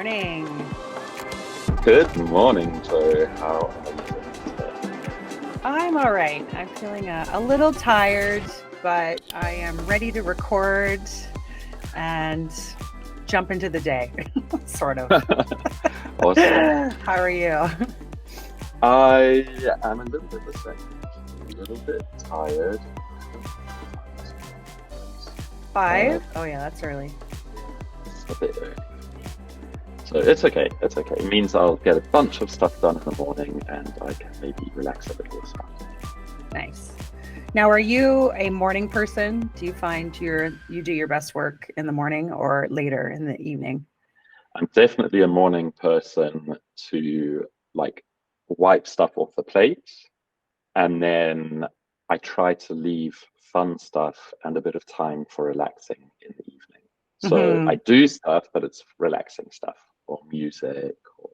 morning. Good morning, Joe. How are you doing today? I'm all right. I'm feeling a little tired, but I am ready to record and jump into the day, sort of. Awesome. How are you? I am a little bit the same. A little bit tired. Uh, 5? Oh, yeah, that's early. it's a bit early. So it's okay. It's okay. It means I'll get a bunch of stuff done in the morning and I can maybe relax a little this afternoon. Nice. Now, are you a morning person? Do you find you do your best work in the morning or later in the evening? I'm definitely a morning person to like wipe stuff off the plate, and then I try to leave fun stuff and a bit of time for relaxing in the evening. So I Hmm. do stuff, but it's relaxing stuff or music or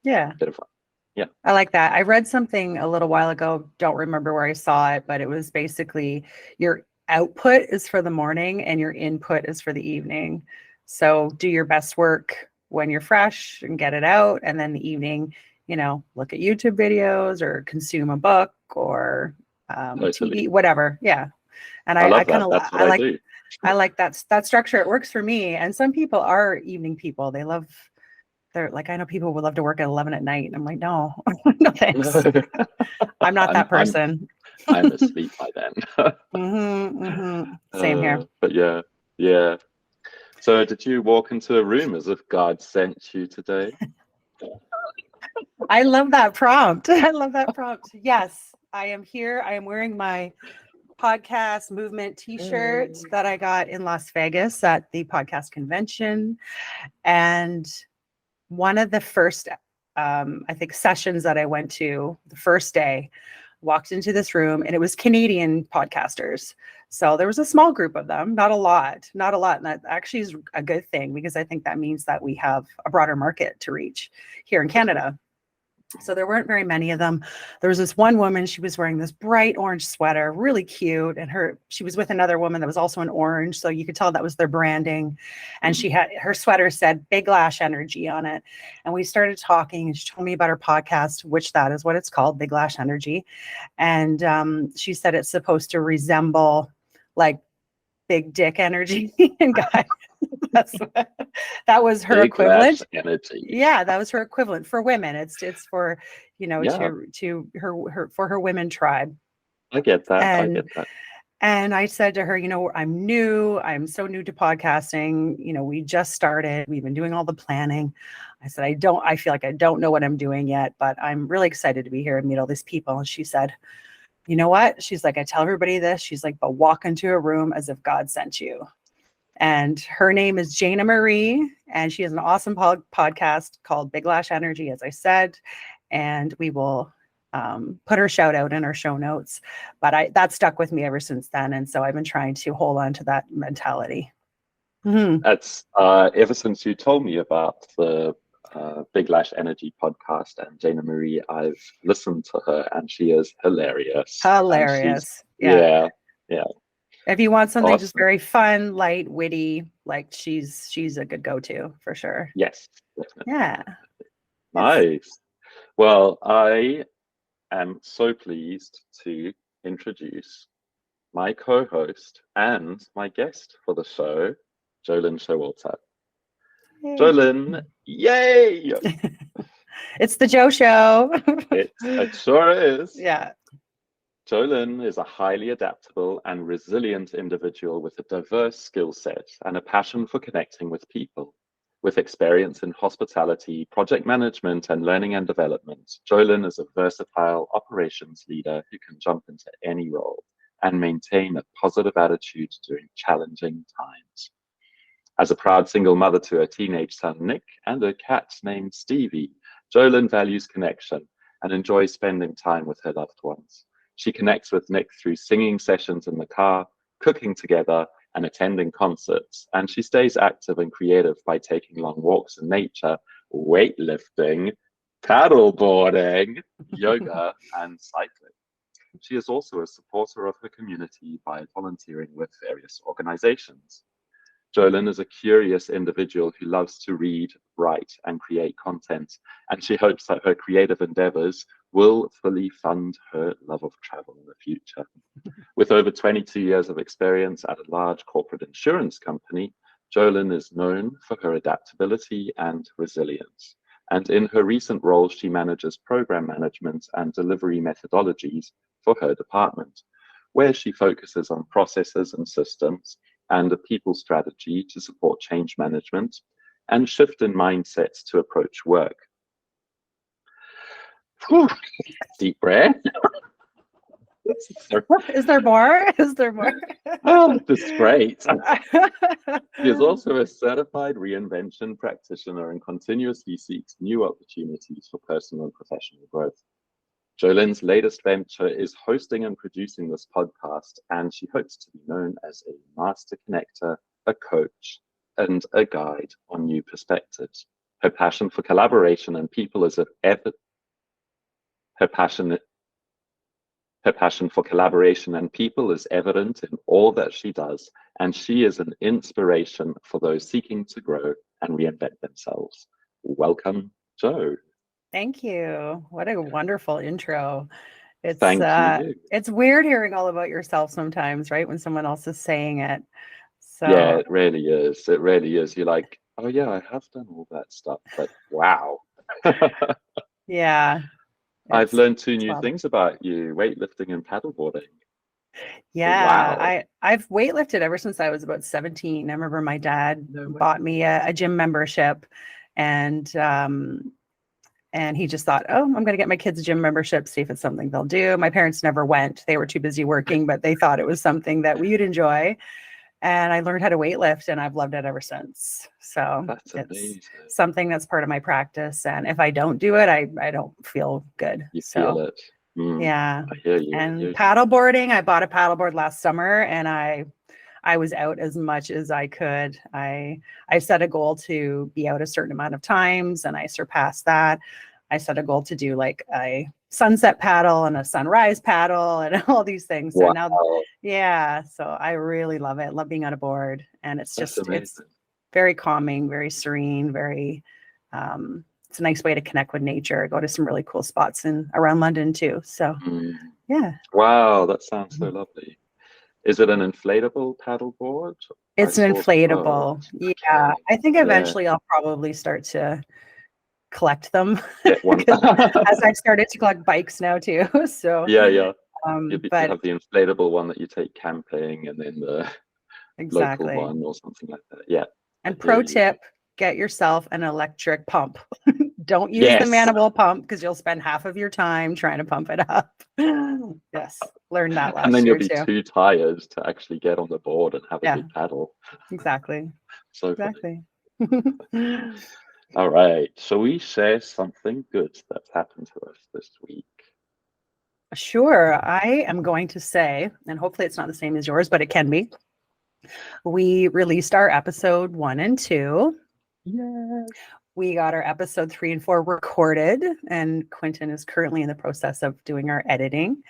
Yeah. a bit of fun. Yeah. I like that. I read something a little while ago, don't remember where I saw it, but it was basically your output is for the morning and your input is for the evening. So do your best work when you're fresh and get it out. And then the evening, look at YouTube videos or consume a book or TV, Totally. whatever. Yeah. And I I love kind that. of, That's what I do. I like that structure. It works for me. And some people are evening people. They're like, I know people would love to work at 11 at night. And I'm like, no, no, thanks. No, I'm not that I'm I'm person. I'm asleep by then. Same here. But yeah, yeah. So did you walk into a room as if God sent you today? I love that prompt. I love that prompt. Yes, I am here. I am wearing my podcast movement t-shirt that I got in Las Vegas at the podcast convention. And one of the first, I think, sessions that I went to the first day, walked into this room and it was Canadian podcasters. So there was a small group of them, not a lot, not a lot. And that actually is a good thing because I think that means that we have a broader market to reach here in Canada. So there weren't very many of them. There was this one woman, she was wearing this bright orange sweater, really cute. And she was with another woman that was also in orange. So you could tell that was their branding. And she had, her sweater said Big Lash Energy on it. And we started talking and she told me about her podcast, which that is what it's called, Big Lash Energy. And she said it's supposed to resemble like big dick energy and guy. That was her Big lash equivalent. energy. Yeah, that was her equivalent for women. It's for, Yeah, to her for her women tribe. I get that. I And get that. and I said to her, I'm new. I'm so new to podcasting. We just started. We've been doing all the planning. I said, I feel like I don't know what I'm doing yet, but I'm really excited to be here and meet all these people. And she said, you know what? She's like, I tell everybody this. She's like, but walk into a room as if God sent you. And her name is Jana Marie, and she has an awesome podcast called Big Lash Energy, as I said. And we will put her shout out in our show notes. But that stuck with me ever since then. And so I've been trying to hold on to that mentality. Mm-hmm. That's ever since you told me about the Big Lash Energy podcast and Jana Marie, I've listened to her and she is hilarious. And she's, Hilarious. Yeah. yeah, yeah, If you want something just awesome. very fun, light, witty, like she's a good go-to for sure. Yes, definitely. Yeah. It's Nice. Well, I am so pleased to introduce my co-host and my guest for the show, Jolyn Showalter. Yay. Jolyn, yay! It's the Joe Show. It sure is. Yeah. Jolyn is a highly adaptable and resilient individual with a diverse skill set and a passion for connecting with people. With experience in hospitality, project management, and learning and development, Jolyn is a versatile operations leader who can jump into any role and maintain a positive attitude during challenging times. As a proud single mother to a teenage son, Nick, and a cat named Stevie, Jolyn values connection and enjoys spending time with her loved ones. She connects with Nick through singing sessions in the car, cooking together, and attending concerts. And she stays active and creative by taking long walks in nature, weightlifting, paddleboarding, yoga, and cycling. She is also a supporter of her community by volunteering with various organizations. Jolyn is a curious individual who loves to read, write, and create content, and she hopes that her creative endeavors will fully fund her love of travel in the future. With over 22 years of experience at a large corporate insurance company, Jolyn is known for her adaptability and resilience. And in her recent role, she manages program management and delivery methodologies for her department, where she focuses on processes and systems and a people strategy to support change management and shift in mindsets to approach work. Whew, deep breath. Is there more? Is there more? Oh, that's great. She is also a certified reinvention practitioner and continuously seeks new opportunities for personal and professional growth. Jolyn's latest venture is hosting and producing this podcast, and she hopes to be known as a master connector, a coach, and a guide on new perspectives. Her passion for collaboration and people is Her passion for collaboration and people is evident in all that she does, and she is an inspiration for those seeking to grow and reinvent themselves. Welcome, Jo. Thank you. What a wonderful intro. Thank you. It's weird hearing all about yourself sometimes, right? When someone else is saying it. So Yeah, it really is. It really is. You're like, oh yeah, I have done all that stuff, but wow. yeah. I've learned two new wild. things about you: weightlifting and paddleboarding. Yeah, Wow. I've weightlifted ever since I was about 17. I remember my dad bought me a gym membership, and he just thought, oh, I'm going to get my kids a gym membership, see if it's something they'll do. My parents never went. They were too busy working, but they thought it was something that we'd enjoy. And I learned how to weightlift, and I've loved it ever since. So That's amazing. It's something that's part of my practice. And if I don't do it, I don't feel good. You feel it. Yeah. I hear you. And paddleboarding, I bought a paddleboard last summer, and I was out as much as I could. I set a goal to be out a certain amount of times, and I surpassed that. I set a goal to do like a sunset paddle and a sunrise paddle and all these things. So now, yeah, so I really love it. Love being on a board, and it's it's very calming, very serene, very, it's a nice way to connect with nature. Go to some really cool spots around London too. So yeah. Wow, that sounds so lovely. Is it an inflatable paddleboard? It's an inflatable. Yeah. Okay. I think eventually I'll probably start to collect them as I've started to collect bikes now too. So yeah. You have the inflatable one that you take camping, and then the local one or something like that. Yeah. And pro tip, get yourself an electric pump. Don't use the manual pump, because you'll spend half of your time trying to pump it up. Yes, learned that last year. And then you'll be too tired to actually get on the board and have a big paddle. Exactly. So exactly. All right. Shall we share something good that's happened to us this week? Sure. I am going to say, and hopefully it's not the same as yours, but it can be. We released our episode 1 and 2. Yes. We got our episode 3 and 4 recorded, and Quinten is currently in the process of doing our editing.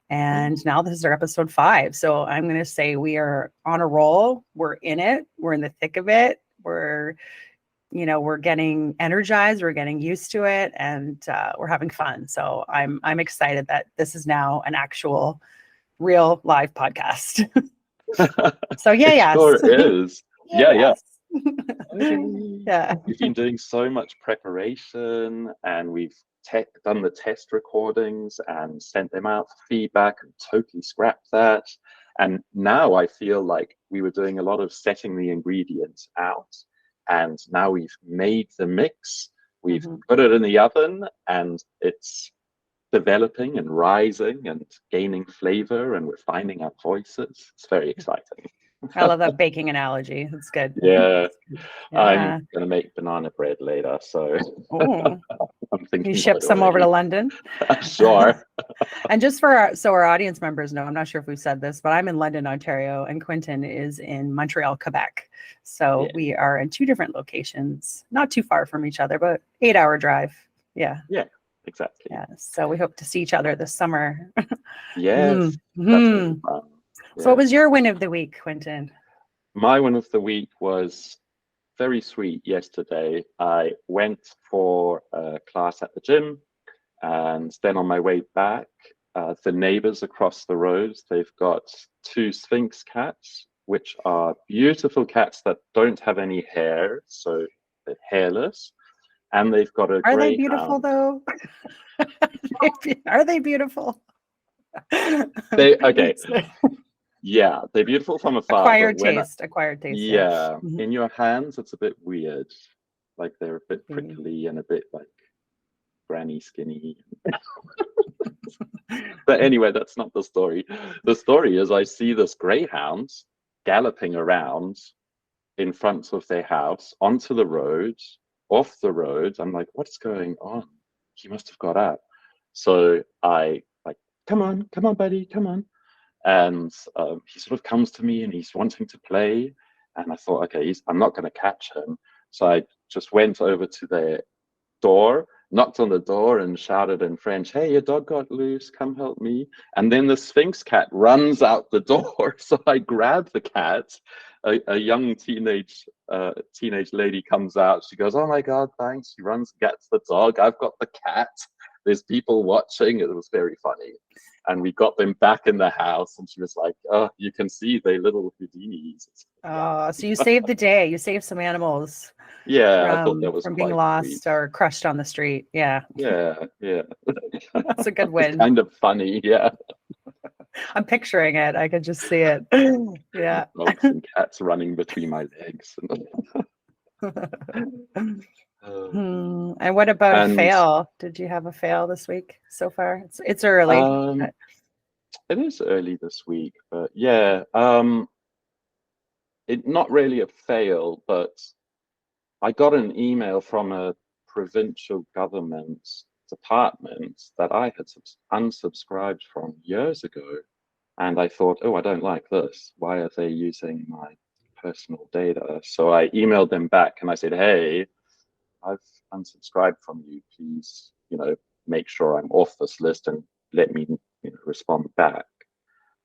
And now this is our episode 5. So I'm going to say we are on a roll. We're in it. We're in the thick of it. We're getting energized. We're getting used to it, and we're having fun. So I'm excited that this is now an actual, real live podcast. So yeah, it sure is. Yeah. Yeah. We've been doing so much preparation, and we've done the test recordings and sent them out for feedback and totally scrapped that. And now I feel like we were doing a lot of setting the ingredients out, and now we've made the mix, we've put it in the oven, and it's developing and rising and gaining flavor, and we're finding our voices. It's very exciting. I love that baking analogy. It's good. Yeah. I'm going to make banana bread later, so I'm thinking you ship some over to London. Sure. And just for our audience members know, I'm not sure if we've said this, but I'm in London, Ontario, and Quinten is in Montreal, Quebec. So we are in 2 different locations, not too far from each other, but 8-hour drive. Yeah. Yeah, exactly. Yeah. So we hope to see each other this summer. Yes. That's really fun. So what was your win of the week, Quinten? My one of the week was very sweet yesterday. I went for a class at the gym, and then on my way back, the neighbors across the road, they've got two Sphinx cats, which are beautiful cats that don't have any hair, so they're hairless. And they've got a Are they beautiful greyhound. though? Are they beautiful? Okay. Yeah, they're beautiful from afar, but Acquired taste. yeah, Mhm. in your hands, it's a bit weird. Like they're a bit prickly and a bit like granny skinny. But anyway, that's not the story. The story is I see this greyhound galloping around in front of their house onto the road, off the road. I'm like, what's going on? He must have got out. So I like, come on, buddy, come on. And he sort of comes to me and he's wanting to play. And I thought, okay, I'm not going to catch him. So I just went over to their door, knocked on the door and shouted in French, hey, your dog got loose, come help me. And then the Sphinx cat runs out the door. So I grab the cat. A young teenage lady comes out. She goes, oh my God, thanks. She runs and gets the dog. I've got the cat. There's people watching. It was very funny. And we got them back in the house, and she was like, oh, you can see they little Houdinis. Oh, so you saved the day. You saved some animals Yeah, I thought that was from being quite lost sweet. or crushed on the street. Yeah, Yeah. that's a good It's win. kind of funny, yeah. I'm picturing it. I could just see it. Yeah. Dogs and cats running between my legs. And what about a And fail? Did you have a fail this week so far? It's early. it is early this week, but yeah, it not really a fail, but I got an email from a provincial government department that I had unsubscribed from years ago. And I thought, oh, I don't like this. Why are they using my personal data? So I emailed them back and I said, hey, I've unsubscribed from you. Please, make sure I'm off this list and let me respond back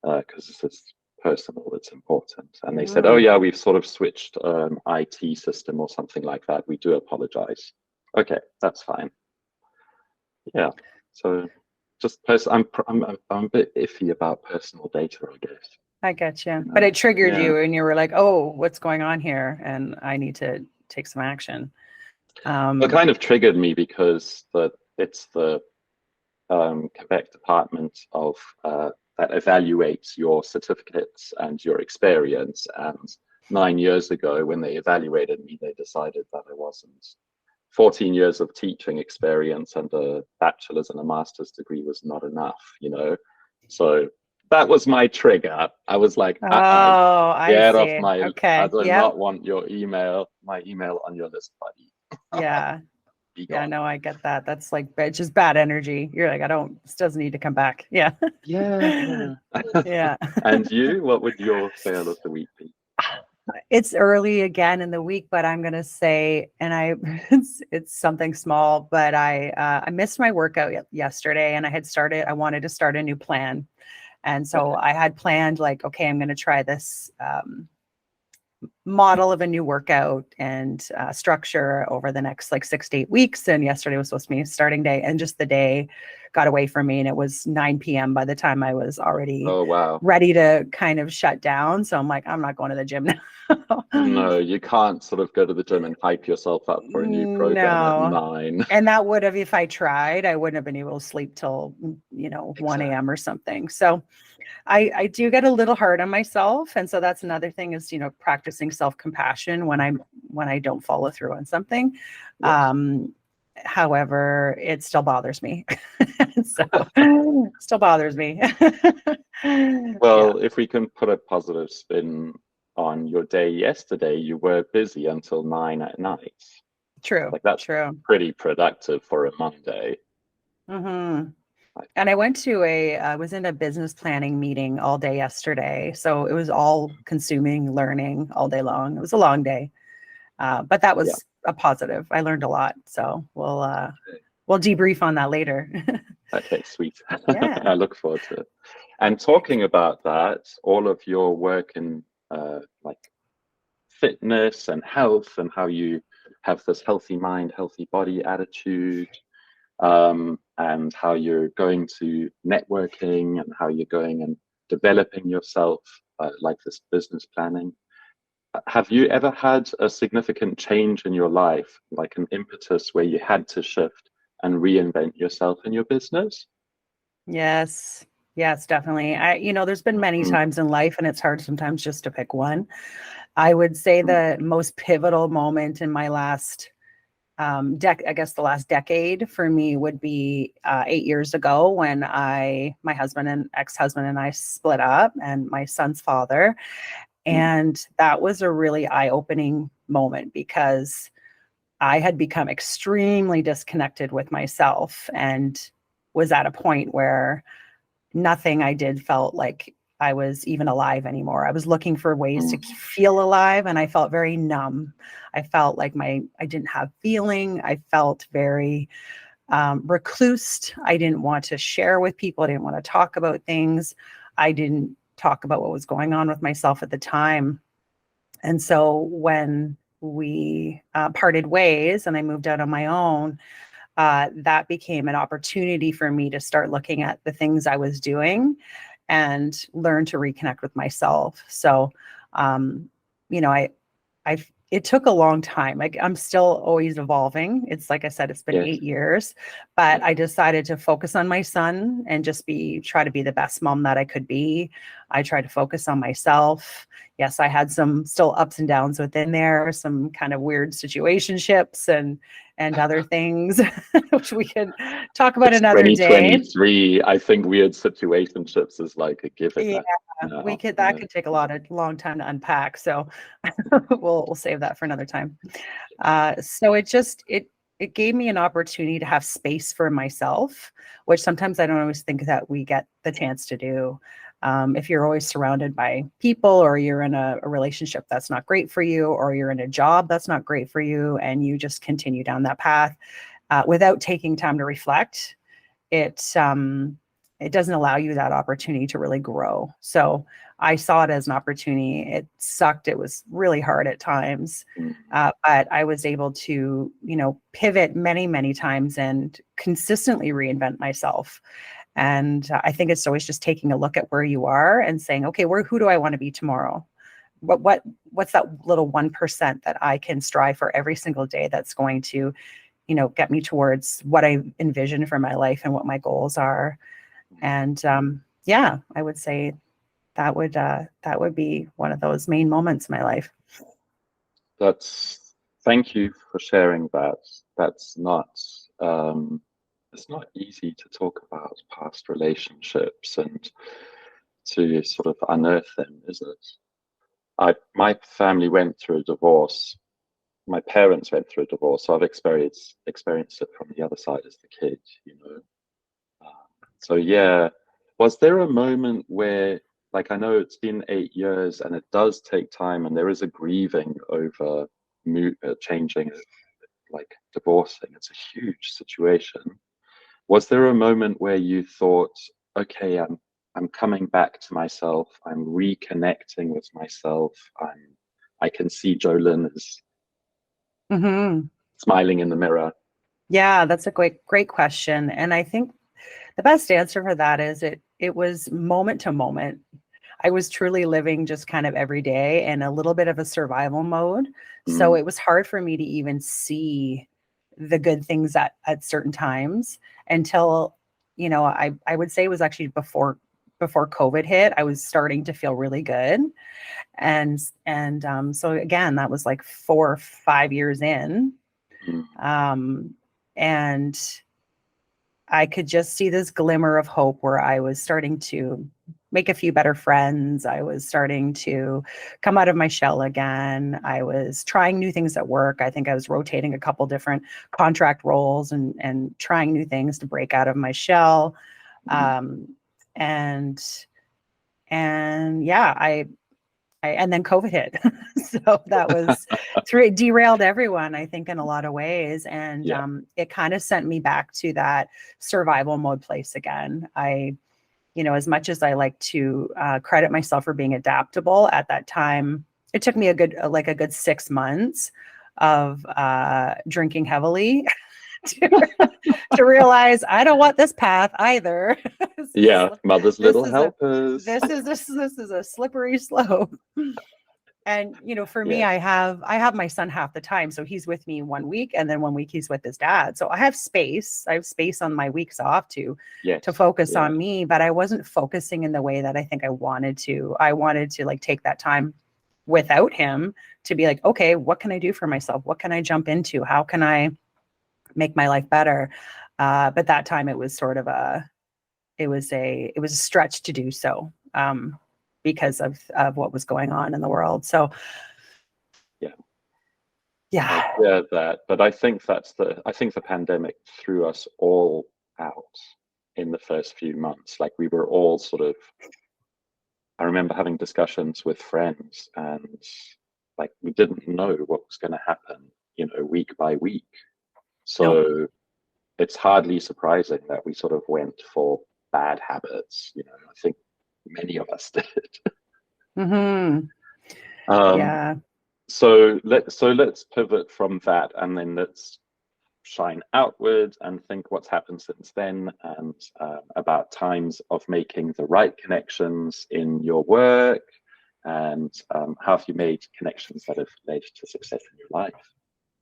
because this is personal, it's important. And they said, oh yeah, we've sort of switched IT system or something like that. We do apologize. Okay, that's fine. Yeah. So just I'm a bit iffy about personal data, I guess. I get you. But it triggered Yeah. you and you were like, oh, what's going on here? And I need to take some action. It kind of triggered me because it's the Quebec Department of that evaluates your certificates and your experience. And 9 years ago, when they evaluated me, they decided that I wasn't. 14 years of teaching experience and a bachelor's and a master's degree was not enough, So that was my trigger. I was like, oh, I get see. off my, Okay. I do not want my email on your list, buddy. Yeah. Yeah, no, I get that. That's like it's just bad energy. You're like, this doesn't need to come back. Yeah. Yeah. Yeah. And you, what would your fail of the week be? It's early again in the week, but I'm gonna say, and it's something small, but I missed my workout yesterday, and I wanted to start a new plan, and so I had planned like, okay, I'm gonna try this model of a new workout and structure over the next like 6 to 8 weeks. And yesterday was supposed to be a starting day, and just the day got away from me, and it was 9 p.m. by the time I was already ready to kind of shut down. So I'm like, I'm not going to the gym now. No, you can't sort of go to the gym and hype yourself up for a new program at 9. And that would have, if I tried, I wouldn't have been able to sleep till, 1 a.m. or something. So I do get a little hard on myself. And so that's another thing is, practicing self-compassion when I don't follow through on something. Yes. However, it still bothers me. Still bothers me. Well, if we can put a positive spin on your day yesterday, you were busy until 9 at night. True. Like that's pretty productive for a Monday. Mm-hmm. And I was in a business planning meeting all day yesterday. So it was all consuming learning all day long. It was a long day. But that was a positive. I learned a lot. So we'll debrief on that later. Okay, sweet. Yeah. I look forward to it. And talking about that, all of your work in like fitness and health, and how you have this healthy mind, healthy body attitude, and how you're going to networking and how you're going and developing yourself, like this business planning. Have you ever had a significant change in your life, like an impetus where you had to shift and reinvent yourself in your business? Yes. Yes, definitely. There's been many Mm, times in life, and it's hard sometimes just to pick one. I would say mm, the most pivotal moment in my last I guess the last decade for me would be 8 years ago when my husband and ex-husband and I split up, and my son's father. mm, And that was a really eye-opening moment because I had become extremely disconnected with myself and was at a point where nothing I did felt like I was even alive anymore. I was looking for ways to mm, feel alive, and I felt very numb. I felt like I didn't have feeling. I felt very reclused. I didn't want to share with people. I didn't want to talk about things. I didn't talk about what was going on with myself at the time. And so when we parted ways and I moved out on my own, that became an opportunity for me to start looking at the things I was doing and learn to reconnect with myself. So, um, you know, it took a long time. Like, I'm still always evolving. It's like I said, it's been yes. 8 years, but Yeah. I decided to focus on my son and just try to be the best mom that I could be. I tried to focus on myself. Yes, I had some still ups and downs within there, some kind of weird situationships and other things, which we could talk about It's another day. 2023. I think weird situationships is like a given Yeah, now. that could take a long time to unpack. So we'll save that for another time. So it gave me an opportunity to have space for myself, which sometimes I don't always think that we get the chance to do. If you're always surrounded by people, or you're in a relationship that's not great for you, or you're in a job that's not great for you, and you just continue down that path without taking time to reflect, it it doesn't allow you that opportunity to really grow. So I saw it as an opportunity. It sucked. It was really hard at times, Mm, but I was able to, pivot many, many times and consistently reinvent myself. And I think it's always just taking a look at where you are and saying, okay, who do I want to be tomorrow? What's that little 1% that I can strive for every single day that's going to get me towards what I envision for my life and what my goals are. And yeah, I would say that would be one of those main moments in my life. that's Thank you for sharing that. That's not it's not easy to talk about past relationships and to sort of unearth them, is it? My family went through a divorce. My parents went through a divorce, so I've experienced it from the other side as the kid. So yeah, was there a moment where, like, I know it's been 8 years and it does take time, and there is a grieving over changing, like divorcing. It's a huge situation. Was there a moment where you thought, okay, I'm coming back to myself. I'm reconnecting with myself. I can see Jolyn is Hmm. smiling in the mirror. Yeah, that's a great question. And I think the best answer for that is it was moment to moment. I was truly living just kind of every day in a little bit of a survival mode. So Mm, it was hard for me to even see the good things at certain times until, I would say it was actually before COVID hit. I was starting to feel really good. So again, that was like 4 or 5 years in. mm, Um, and I could just see this glimmer of hope where I was starting to make a few better friends. I was starting to come out of my shell again. I was trying new things at work. I think I was rotating a couple different contract roles and trying new things to break out of my shell. mm. Um, and and yeah, and then COVID hit. So that was derailed everyone, I think, in a lot of ways. And Yeah. it kind of sent me back to that survival mode place again. As much as I like to credit myself for being adaptable at that time, it took me a good 6 months of drinking heavily to realize I don't want this path either. Yeah, mother's This little is a helpers. this is a slippery slope. And for me, Yeah, I have my son half the time, so he's with me 1 week, and then 1 week he's with his dad. So I have space. I have space on my weeks off to yes, focus yeah, on me, but I wasn't focusing in the way that I think I wanted to. I wanted to like take that time without him to be like, okay, what can I do for myself? What can I jump into? How can I make my life better? But that time it was sort of a stretch to do so, because of what was going on in the world. So yeah. I yeah. hear that, but I think the pandemic threw us all out in the first few months. Like we were all sort of, I remember having discussions with friends and like we didn't know what was going to happen, week by week. Nope. So it's hardly surprising that we sort of went for bad habits. I think many of us did. Hmm. Um, Yeah. so let's pivot from that and then let's shine outward and think what's happened since then and about times of making the right connections in your work and how have you made connections that have led to success in your life?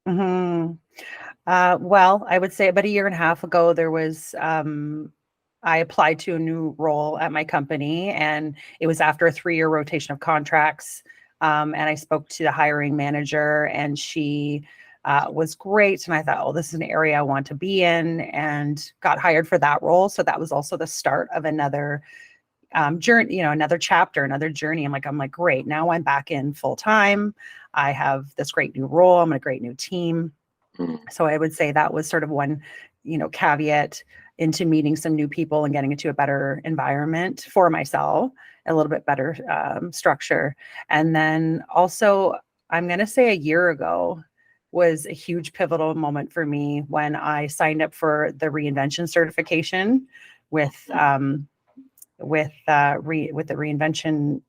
Hmm. Well, I would say about a year and a half ago, I applied to a new role at my company, and it was after a 3-year rotation of contracts. And I spoke to the hiring manager, and she was great. And I thought, oh, this is an area I want to be in, and got hired for that role. So that was also the start of another journey, another chapter, another journey. I'm like, great. Now I'm back in full time. I have this great new role. I'm in a great new team. Mm, So I would say that was sort of one, caveat into meeting some new people and getting into a better environment for myself, a little bit better structure. And then also, I'm going to say a year ago was a huge pivotal moment for me when I signed up for the reinvention certification with mm, with the reinvention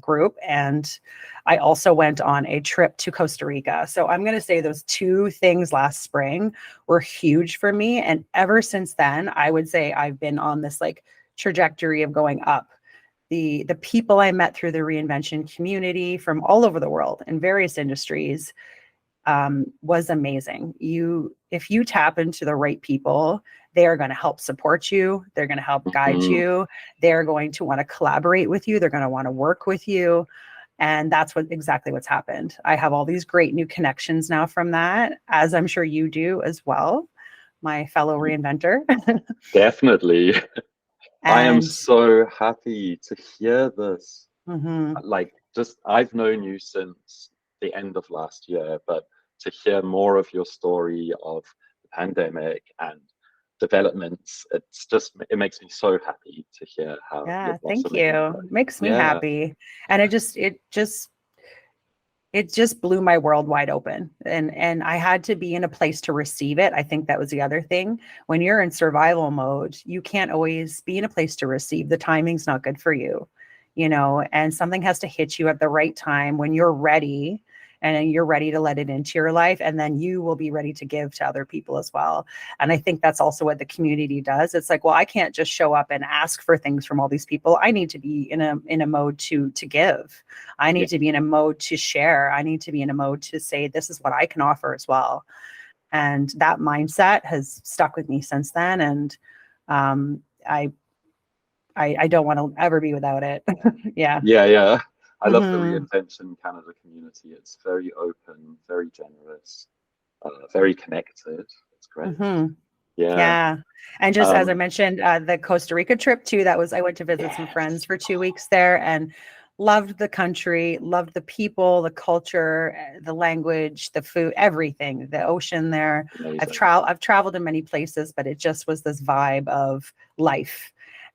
group, and I also went on a trip to Costa Rica. So I'm going to say those two things last spring were huge for me, and ever since then I would say I've been on this like trajectory of going up. The people I met through the reinvention community from all over the world in various industries was amazing. If you tap into the right people, they are going to help support you. They're going to help guide mhm. you. They're going to want to collaborate with you. They're going to want to work with you. And that's exactly what's happened. I have all these great new connections now from that, as I'm sure you do as well, my fellow reinventor. Definitely. I am And so happy to hear this. mhm. Like, just I've known you since the end of last year, but to hear more of your story of the pandemic and developments, it makes me so happy to hear how you're Yeah, thank blossoming and you. growing. Makes me Yeah. happy. And it just blew my world wide open, and I had to be in a place to receive it. I think that was the other thing. When you're in survival mode, you can't always be in a place to receive. The timing's not good for you, and something has to hit you at the right time when you're ready, and you're ready to let it into your life, and then you will be ready to give to other people as well. And I think that's also what the community does. It's like, well, I can't just show up and ask for things from all these people. I need to be in a mode to give. I Yeah. need to be in a mode to share. I need to be in a mode to say, this is what I can offer as well. And that mindset has stuck with me since then. And um, I don't want to ever be without it. Yeah. Yeah, yeah. I love the Hmm. Reinvention Canada community. It's very open, very generous, very connected. It's great. Hmm. Yeah. Yeah. And just as I Um, mentioned, the Costa Rica trip too, I went to visit some friends yes. for 2 weeks there, and loved the country, loved the people, the culture, the language, the food, everything, the ocean there. Amazing. I've traveled in many places, but it just was this vibe of life.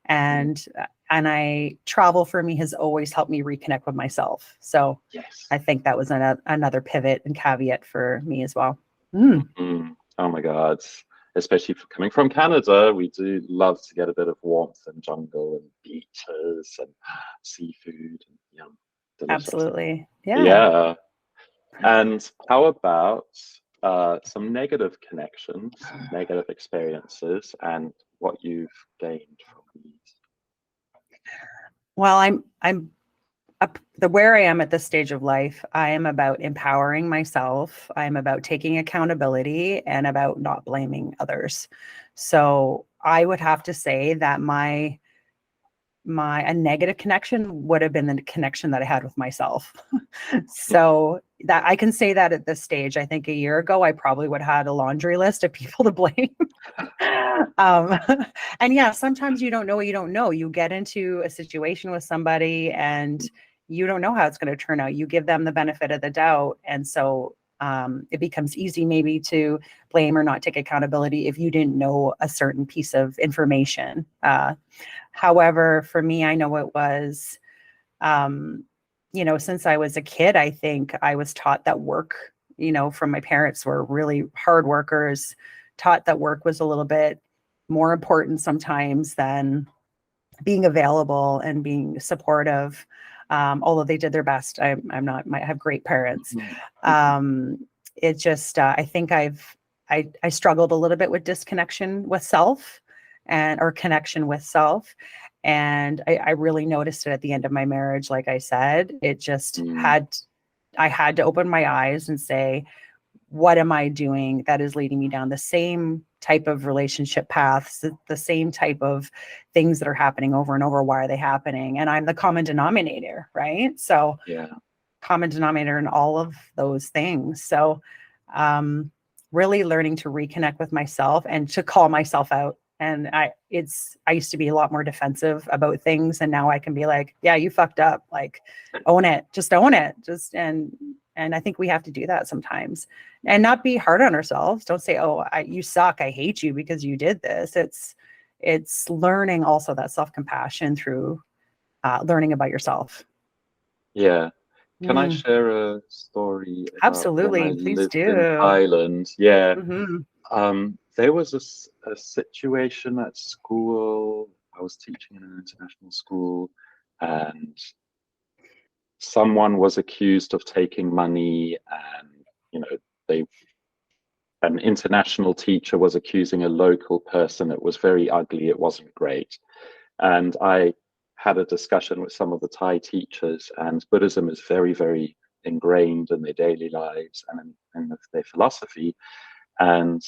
Mm, And I travel for me has always helped me reconnect with myself. So yes. I think that was another pivot and caveat for me as well. Mm. Mhm. Oh my God. Especially coming from Canada, we do love to get a bit of warmth and jungle and beaches and seafood. And, yum. delicious. Absolutely. Yeah. Yeah. And how about some negative connections, some negative experiences, and what you've gained from these? Well, I'm up the where I am at this stage of life. I am about empowering myself. I am about taking accountability and about not blaming others. So I would have to say that a negative connection would have been the connection that I had with myself. So that I can say that at this stage. I think a year ago I probably would have had a laundry list of people to blame. um, and yeah, sometimes you don't know what you don't know. You get into a situation with somebody and you don't know how it's going to turn out. You give them the benefit of the doubt, and so it becomes easy maybe to blame or not take accountability if you didn't know a certain piece of information. However, for me, I know it was, since I was a kid, I think I was taught that work, from my parents were really hard workers, taught that work was a little bit more important sometimes than being available and being supportive. Although they did their best. I'm not, I have great parents. It just, I think I struggled a little bit with disconnection with self or connection with self. And I really noticed it at the end of my marriage. Like I said, it just I had to open my eyes and say, what am I doing that is leading me down the same type of relationship paths, the same type of things that are happening over and over? Why are they happening? And I'm the common denominator, right? So Yeah. common denominator in all of those things. So really learning to reconnect with myself and to call myself out. And I used to be a lot more defensive about things. And now I can be like, yeah, you fucked up. Like, own it, just own it. And I think we have to do that sometimes and not be hard on ourselves. Don't say, oh, you suck. I hate you because you did this. It's learning also that self-compassion through learning about yourself. Yeah. Can I share a story about when I Absolutely. Please lived in do. Thailand? Yeah. Hmm. There was a situation at school. I was teaching in an international school, and someone was accused of taking money, and they an international teacher was accusing a local person. It was very ugly. It wasn't great. And I had a discussion with some of the Thai teachers, and Buddhism is very, very ingrained in their daily lives and in their philosophy. And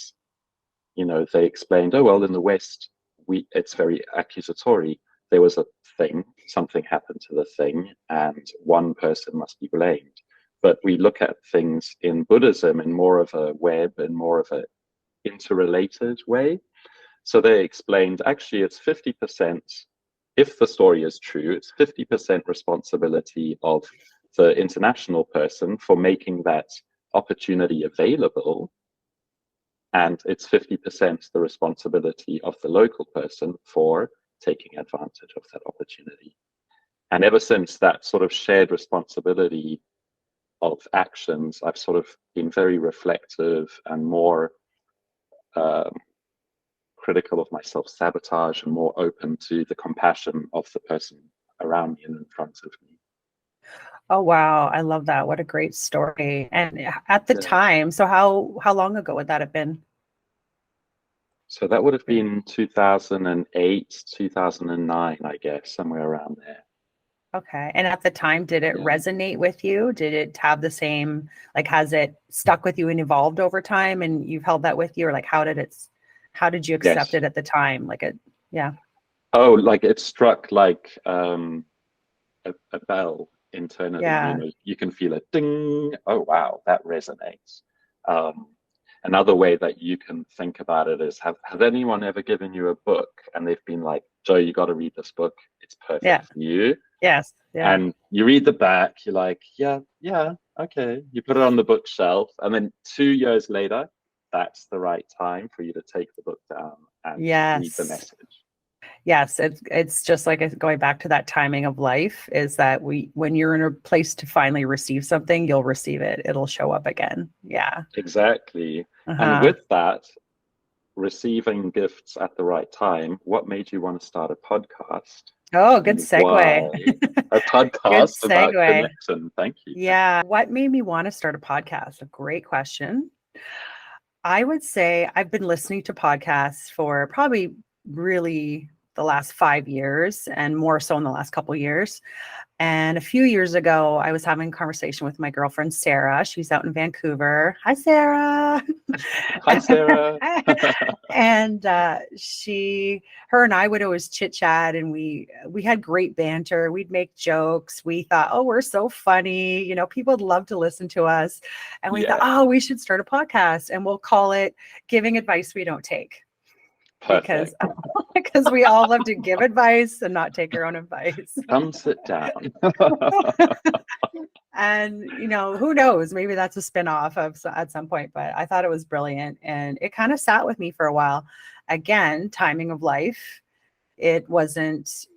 they explained, oh well, in the West, it's very accusatory. There was a thing, something happened to the thing, and one person must be blamed. But we look at things in Buddhism in more of a web and more of a interrelated way. So they explained actually it's 50%, if the story is true, it's 50% responsibility of the international person for making that opportunity available. And it's 50% the responsibility of the local person for taking advantage of that opportunity. And ever since that sort of shared responsibility of actions, I've sort of been very reflective and more critical of my self-sabotage and more open to the compassion of the person around me and in front of me. Oh, wow. I love that. What a great story. And at the time, so how long ago would that have been? So that would have been 2008, 2009, I guess, somewhere around there. Okay. And at the time, did it resonate with you? Did it have the same, like, has it stuck with you and evolved over time and you've held that with you? Or like, how did you accept it at the time? Yeah. Oh, like it struck like a bell internally. Yeah. You can feel a ding. Oh, wow, that resonates. Another way that you can think about it is, have anyone ever given you a book and they've been like, Joe, you got to read this book. It's perfect for you. Yes. Yeah. And you read the back, you're like, yeah, okay. You put it on the bookshelf, and then 2 years later, that's the right time for you to take the book down and read the message. Yes, it's just like going back to that timing of life is that when you're in a place to finally receive something, you'll receive it. It'll show up again. Yeah. Exactly. And with that, receiving gifts at the right time, what made you want to start a podcast? Oh, good segue. Wow. A Good podcast about segue. connection. Thank you. Yeah. What made me want to start a podcast? A great question. I would say I've been listening to podcasts for probably really the last 5 years and more so in the last couple years. And a few years ago, I was having a conversation with my girlfriend, Sarah. She's out in Vancouver. Hi, Sarah. Hi, Sarah. And her and I would always chit chat, and we had great banter. We'd make jokes. We thought, oh, we're so funny. People would love to listen to us. And we thought, Yeah, oh, we should start a podcast, and we'll call it Giving Advice We Don't Take. perfect. Because we all love to give advice and not take our own advice. Come sit down. And who knows, maybe that's a spin-off at some point, but I thought it was brilliant, and it kind of sat with me for a while. Again, timing of life. It wasn't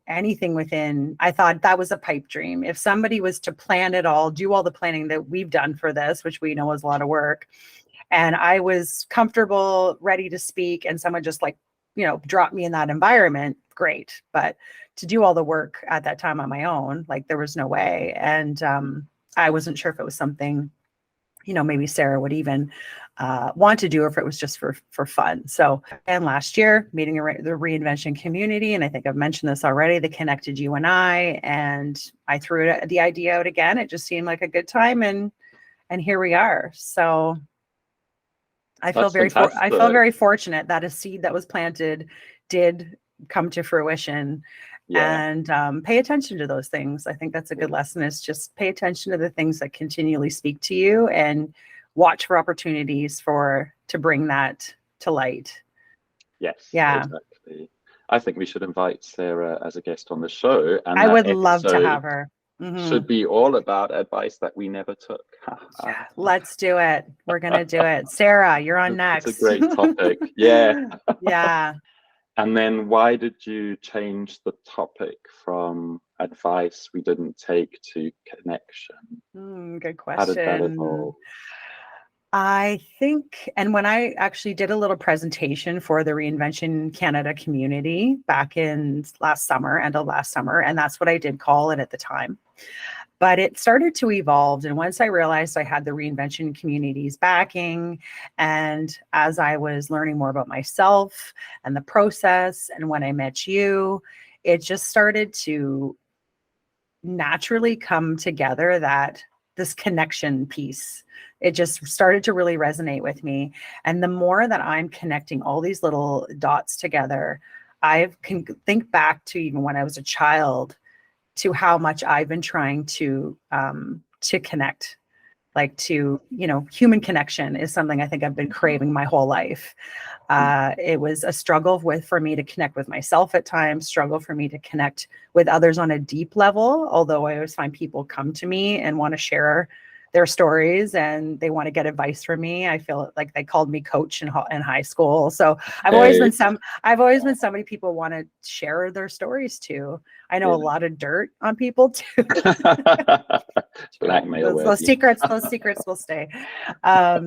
anything within. I thought that was a pipe dream. If somebody was to plan it all, do all the planning that we've done for this, which we know is a lot of work, and I was comfortable, ready to speak, and someone just dropped me in that environment, great. But to do all the work at that time on my own, there was no way. And I wasn't sure if it was something, maybe Sarah would even want to do, or if it was just for fun. So, and last year, meeting the reinvention community, and I think I've mentioned this already, that connected you and I threw the idea out again. It just seemed like a good time, and here we are. So I feel very fortunate that a seed that was planted did come to fruition. Yeah. And pay attention to those things. I think that's a good lesson, is just pay attention to the things that continually speak to you, and watch for opportunities to bring that to light. Yes. Yeah. Exactly. I think we should invite Sarah as a guest on the show, and I that would love to episode have her. should be all about advice that we never took. Yeah, let's do it. We're gonna do it. Sarah, you're on next. It's a great topic. Yeah. Yeah. And then why did you change the topic from advice we didn't take to connection? Good How did that question. evolve? I think, and when I actually did a little presentation for the Reinvention Canada community back in last summer, end of last summer, and that's what I did call it at the time. But it started to evolve. And once I realized I had the Reinvention community's backing, and as I was learning more about myself and the process, and when I met you, it just started to naturally come together, that this connection piece, it just started to really resonate with me. And the more that I'm connecting all these little dots together, I can think back to even when I was a child, to how much I've been trying to connect, human connection is something I think I've been craving my whole life. It was a struggle for me to connect with myself at times, struggle for me to connect with others on a deep level. Although I always find people come to me and want to share their stories, and they want to get advice from me. I feel like they called me coach in high school. So I've always been somebody people want to share their stories to. I know a lot of dirt on people too. Blackmail. Those secrets will stay. But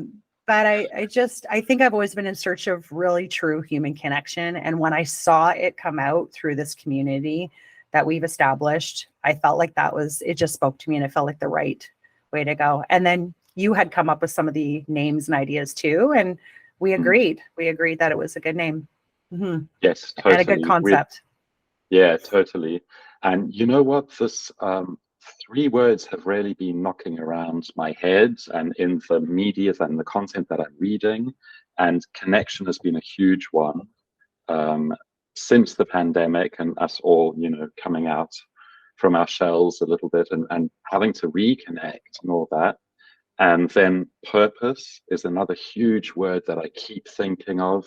I think I've always been in search of really true human connection. And when I saw it come out through this community that we've established, I felt like it just spoke to me, and it felt like the right way to go. And then you had come up with some of the names and ideas too, and we agreed. We agreed that it was a good name. Mm-hmm. Yes, totally. And a good concept. Yeah, totally. And you know what? This 3 words have really been knocking around my head and in the media and the content that I'm reading. And connection has been a huge one since the pandemic, and us all, coming out from our shells a little bit, and having to reconnect and all that. And then purpose is another huge word that I keep thinking of.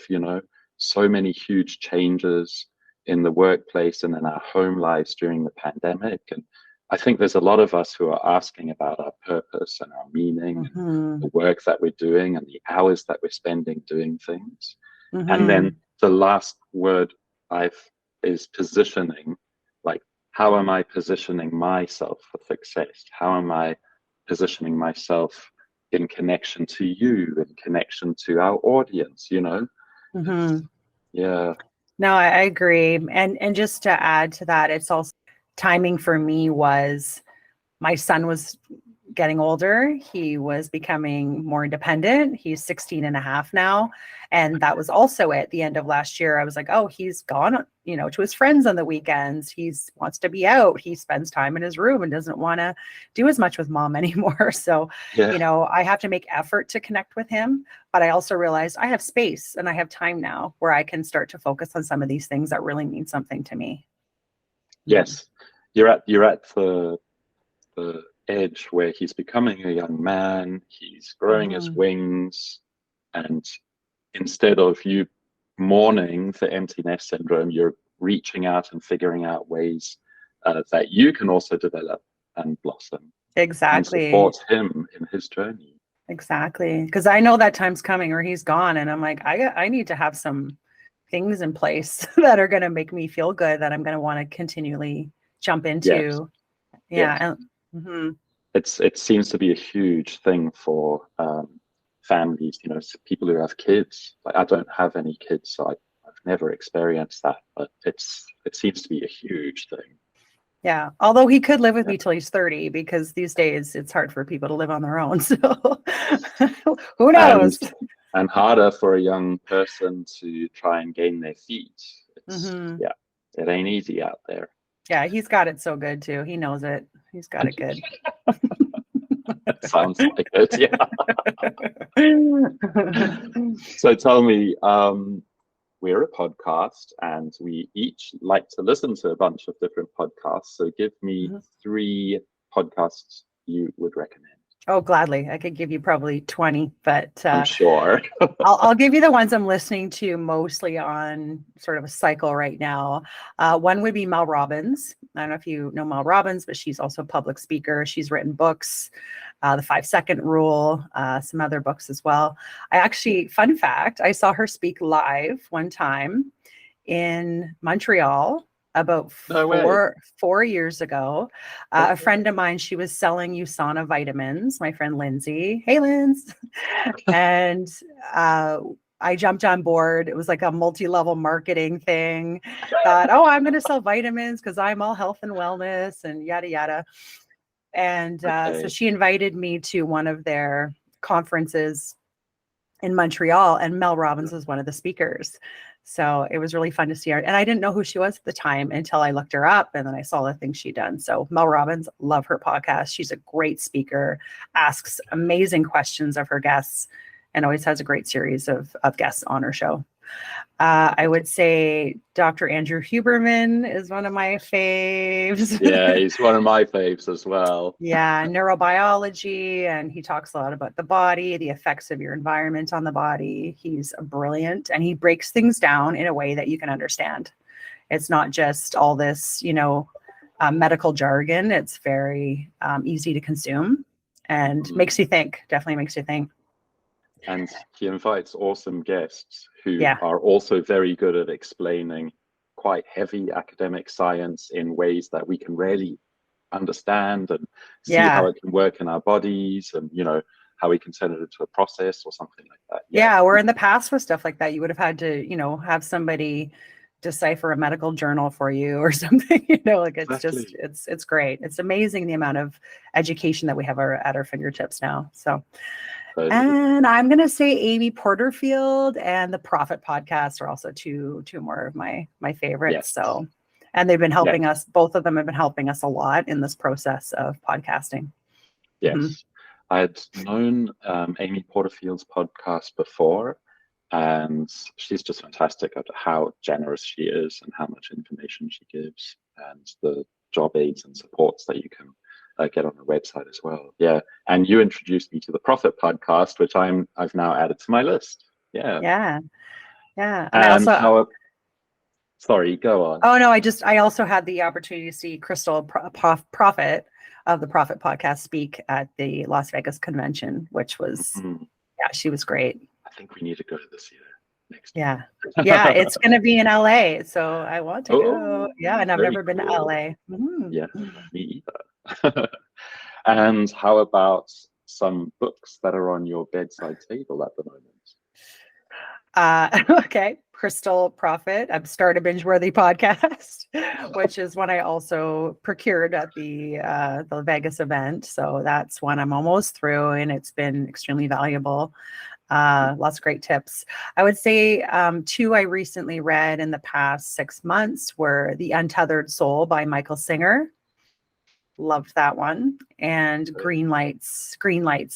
So many huge changes in the workplace and in our home lives during the pandemic. And I think there's a lot of us who are asking about our purpose and our meaning, and the work that we're doing and the hours that we're spending doing things. And then the last word is positioning. How am I positioning myself for success? How am I positioning myself in connection to you, in connection to our audience, Yeah. No, I agree. And just to add to that, it's also timing for me was my son was getting older. He was becoming more independent. He's 16 and a half now. And that was also at the end of last year. I was like, oh, he's gone, to his friends on the weekends. He wants to be out. He spends time in his room and doesn't want to do as much with mom anymore. So, Yeah. I have to make effort to connect with him. But I also realized I have space and I have time now where I can start to focus on some of these things that really mean something to me. Yes. You're at the edge where he's becoming a young man, he's growing his Mhm. wings, and instead of you mourning the empty nest syndrome, you're reaching out and figuring out ways that you can also develop and blossom and Exactly. support him in his journey. Exactly. Because I know that time's coming where he's gone. And I'm like, I need to have some things in place that are going to make me feel good, that I'm going to want to continually jump Yes, into. yes. Yeah. Mhm. It seems to be a huge thing for families, people who have kids. Like, I don't have any kids, so I've never experienced that, but it seems to be a huge thing. Yeah. Although he could live with Yeah. me till he's 30, because these days it's hard for people to live on their own. So who And knows? harder for a young person to try and gain their feet. Hmm. Yeah, it ain't easy out there. Yeah. He's got it so good too. He knows it. He's got it good. It sounds like it, yeah. So tell me, we're a podcast and we each like to listen to a bunch of different podcasts. So give me 3 podcasts you would recommend. Oh, gladly. I could give you probably 20, but I'm sure. I'll give you the ones I'm listening to mostly on sort of a cycle right now. One would be Mel Robbins. I don't know if you know Mel Robbins, but she's also a public speaker. She's written books, The 5 Second Rule, some other books as well. I actually, fun fact, I saw her speak live one time in Montreal about No way. 4 years ago. A friend of mine, she was selling USANA vitamins, my friend Lindsay. Hey, Linz. And I jumped on board. It was like a multi-level marketing thing. Thought, oh, I'm going to sell vitamins because I'm all health and wellness and yada, yada. And so Okay. she invited me to one of their conferences in Montreal, and Mel Robbins was one of the speakers. So it was really fun to see her. And I didn't know who she was at the time until I looked her up and then I saw the things she'd done. So Mel Robbins, love her podcast. She's a great speaker, asks amazing questions of her guests, and always has a great series of guests on her show. I would say Dr. Andrew Huberman is one of my faves. Yeah, he's one of my faves as well. Yeah, neurobiology, and he talks a lot about the body, the effects of your environment on the body. He's brilliant, and he breaks things down in a way that you can understand. It's not just all this, medical jargon. It's very easy to consume and makes you think, definitely makes you think. And he invites awesome guests who Yeah. are also very good at explaining quite heavy academic science in ways that we can really understand and see how Yeah. it can work in our bodies, and how we can turn it into a process or something like that. Yeah. Or in the past with stuff like that, you would have had to, have somebody decipher a medical journal for you or something, like it's just, Exactly. it's great. It's amazing the amount of education that we have at our fingertips now. So, Totally. and I'm going to say Amy Porterfield and the Profit podcast are also two more of my favorites. Yes. So, and they've been Yes. helping us, both of them have been helping us a lot in this process of podcasting. Yes. Mhm. I had known Amy Porterfield's podcast before, and she's just fantastic at how generous she is and how much information she gives, and the job aids and supports that you can get on her website as well. Yeah, and you introduced me to the Profit podcast, which I've now added to my list. Yeah, Yeah. Yeah. And I and also, how? Sorry, go on. oh no, I also had the opportunity to see Crystal Profit of the Profit podcast speak at the Las Vegas convention, which was, Mhm. yeah, she was great. I think we need to go this year, next Yeah. year. Yeah. It's going to be in LA. So I want to go. Oh, Yeah. And I've very never been to cool. LA. Mhm. Yeah, me either. And how about some books that are on your bedside table at the moment? Okay. Crystal Profit. I've started a binge-worthy podcast, which is one I also procured at the Vegas event. So that's one I'm almost through, and it's been extremely valuable. Lots of great tips. I would say two I recently read in the past 6 months were The Untethered Soul by Michael Singer. Loved that one. And Green Lights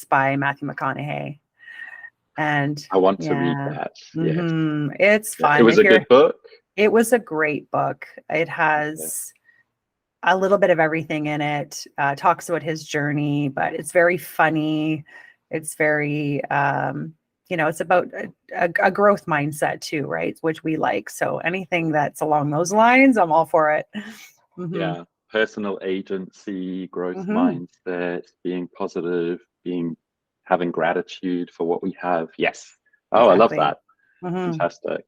by Matthew McConaughey. And I want to read that. Yes. It's fun. It was a good book. It was a great book. It has a little bit of everything in it. Talks about his journey, but it's very funny. It's very, it's about a growth mindset too, right? Which we like. So anything that's along those lines, I'm all for it. Yeah. Personal agency, growth mindset, being positive, having gratitude for what we have. Yes. Oh, exactly. I love that. Fantastic.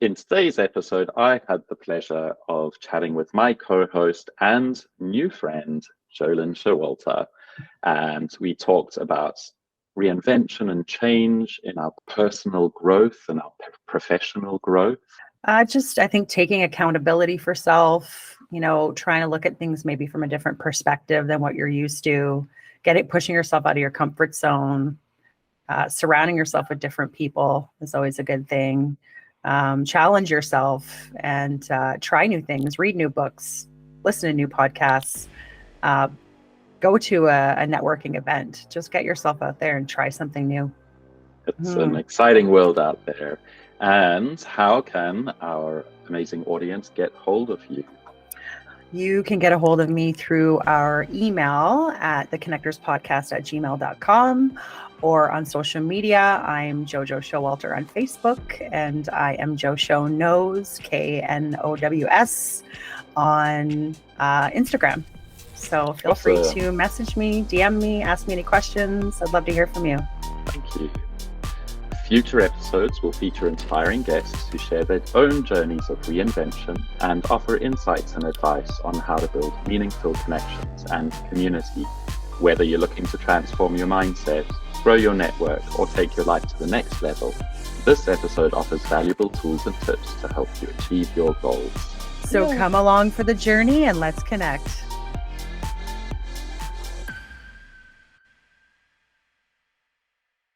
In today's episode, I had the pleasure of chatting with my co-host and new friend, Jolyn Showalter. And we talked about reinvention and change in our personal growth and our professional growth. I think taking accountability for self, trying to look at things maybe from a different perspective than what you're used to, pushing yourself out of your comfort zone, surrounding yourself with different people is always a good thing. Challenge yourself and try new things, read new books, listen to new podcasts, go to a networking event. Just get yourself out there and try something new. It's an exciting world out there. And how can our amazing audience get hold of you? You can get a hold of me through our email at theconnectorspodcast@gmail.com or on social media. I'm Jojo Showalter on Facebook, and I am Jo Show Knows, KNOWS, on Instagram. So feel free to message me, DM me, ask me any questions. I'd love to hear from you. Thank you. Future episodes will feature inspiring guests who share their own journeys of reinvention and offer insights and advice on how to build meaningful connections and community. Whether you're looking to transform your mindset, grow your network, or take your life to the next level, this episode offers valuable tools and tips to help you achieve your goals. So come along for the journey and let's connect.